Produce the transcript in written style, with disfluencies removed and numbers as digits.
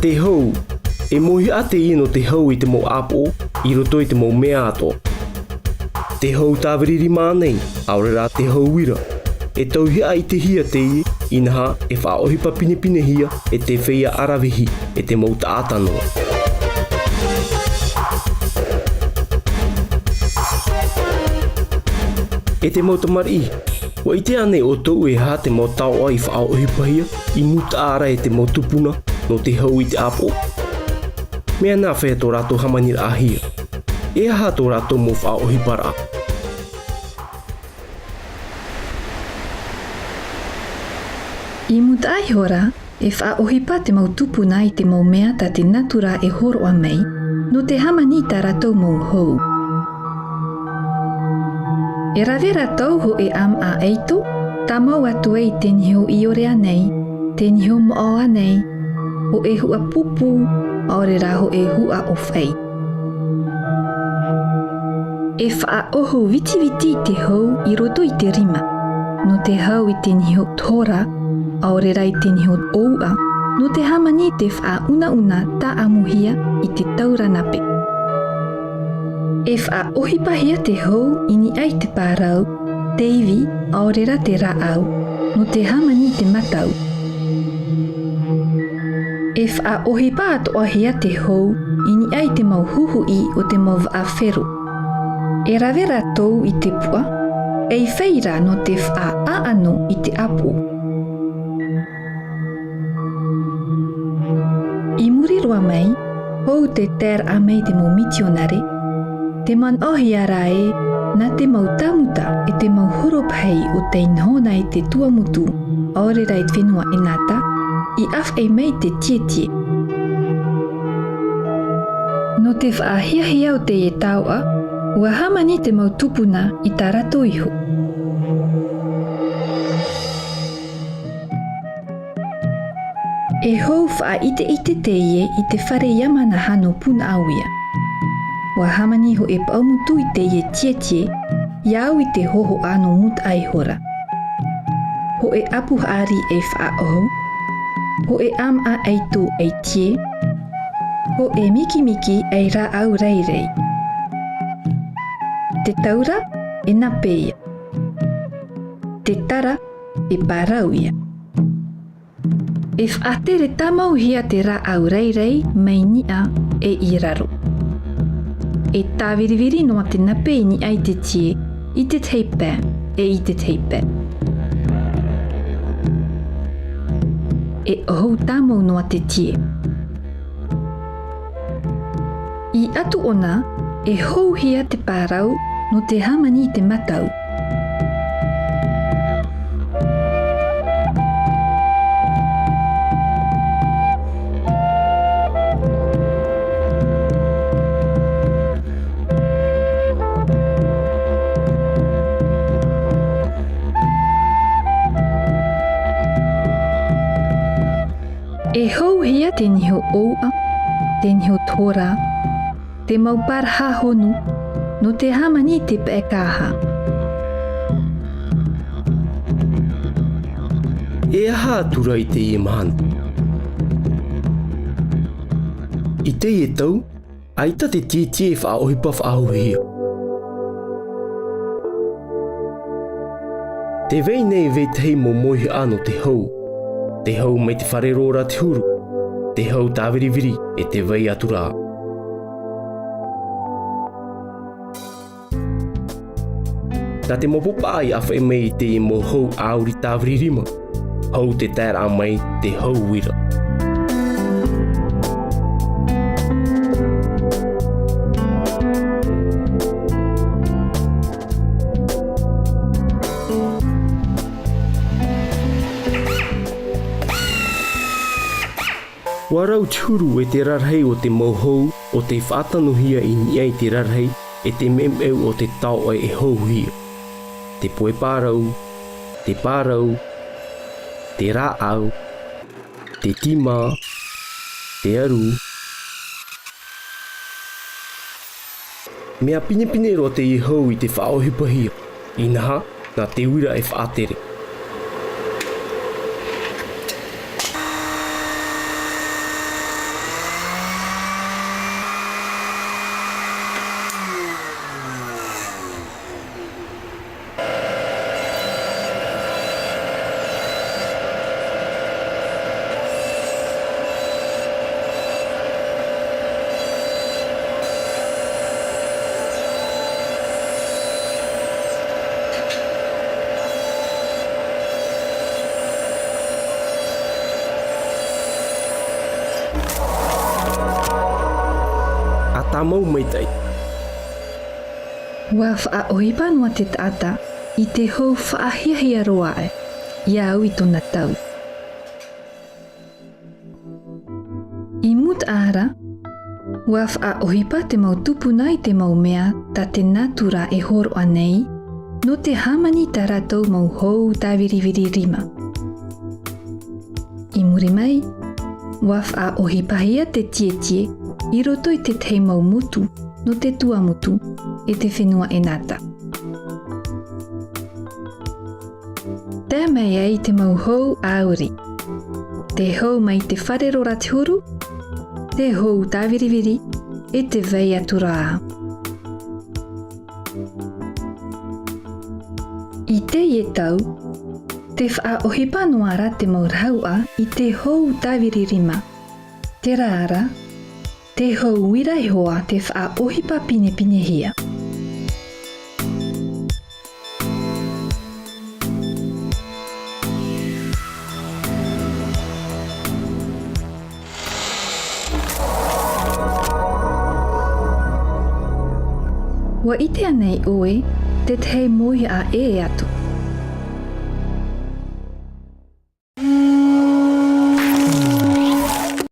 Te hou, e mohi a te ino te hou I te mo apo, I roto I te mo mea ato. Te hou tāwiriri mānei, aurera te hou wira. E tauhia I te hia te I, inaha e whaohipa pinepine hia e te whia arawihi e te mauta atanoa. E te mauta mari, wa I te ane o tau e ha te mau tau ai whaohipa hia I muta ara e te mau tupuna no te hou I te apo. Mea nā whea tō rato hamanira ahia. E aha tō rato mo whaohipa ra. I muta ai hora, e whaohipa te mau tupuna I te mau mea ta te natura e horo a mei, no te hamani ta ratou mau hou. E rawe ratou ho e am a eito, ta mau atu e te niho I ore anei, te niho mo anei, ho e hua pupu, aore ra ho e hua ofei. E whaoho viti viti te hou I roto I te rima, no te hau I te niho tora, aore rai te niho oua, no te hamani te wha una ta amuhia I te taura nape. E wha ohipahia te hou ini ai te pārau, te iwi aore ra te raau, no te hamani te matau. E wha ohipa atoahia te hou ini ai te mau huhui o te mau whaafero. E rawe ratou I te pua, e whaira no te wha aano I te apo. I muri roa mai, hou te ter a mei te mau mitionare, te man ohi ara e, na te mau tamuta e te mau horopahei o te inhona I te tuamutu, aore rai whenua e nata, I af e mei te tietie. No te whaahia o te e taua, ua hamani te mau tupuna I tā rato iho. E hou wha ite te ie I te whare yamana hano puna awia. Wa hamani ho e paumutu I te ie tietie, iau I te hoho ano mut ai hora. Ho e apu ari e wha oho, ho e am a eito e tie, ho e miki e ra au reirei. Te taura e napeia. Te tara e parauia. E whaatere tamau hia te ra au reirei mei nia e I raro. E tāwiriwiri noa te nape ni ai te tie I te teipē e I te teipē. E ohou tamau noa te tie. I atu ona e hou hia te pārau no te hamani te matau. E hou hia te niho oua, te niho tora, te mau parha honu, no te hamani te pēkaha. E aha atura I te ie mahana. I te ie tau, aita te tie whaohipa whaohia. Te vei nei vei tei mo mohi ano te hou. Te hou mai te wharerora te huru. Te hou tāwiriwiri e te vei atura. Nā te mopopa ai awha e mei te mo hou auri tāwiririma. Hou te tēra mai te hou wira. Warau turu e te rarhei o te mohou o te whaatanuhia I niai te rarhei e te memeu o te tau e houhia. Te poe pārau, te rāau, te tima, te aru. Mea pinepine roa te I hou I te whaohipahia, inaha nā te wira e whaatere. tamau maitai. Wa whaohipa noa te tata I te hou whaahiahia roa e, iau I tona tau. I mut ara, wa whaohipa te mau tupuna I te mau mea ta te natura e horo anei, no te hamani ta ratou mau hou ta viriviri rima. I muri mai, wa whaohipahia te tietie I roto I te tei mau mutu no te tua mutu e te whenua e nata. Te mei ai te mau hou auri. Te hou mai te wharero ratihuru, te hou tāviriviri e te vei atura. I te ie tau, te whaohipa noara te mau raua I te hou tāviririma. Te rāra, te hou wiraihoa te whaohipa pine pine hia. Wa ite anei oe, te tei mohi a e atu.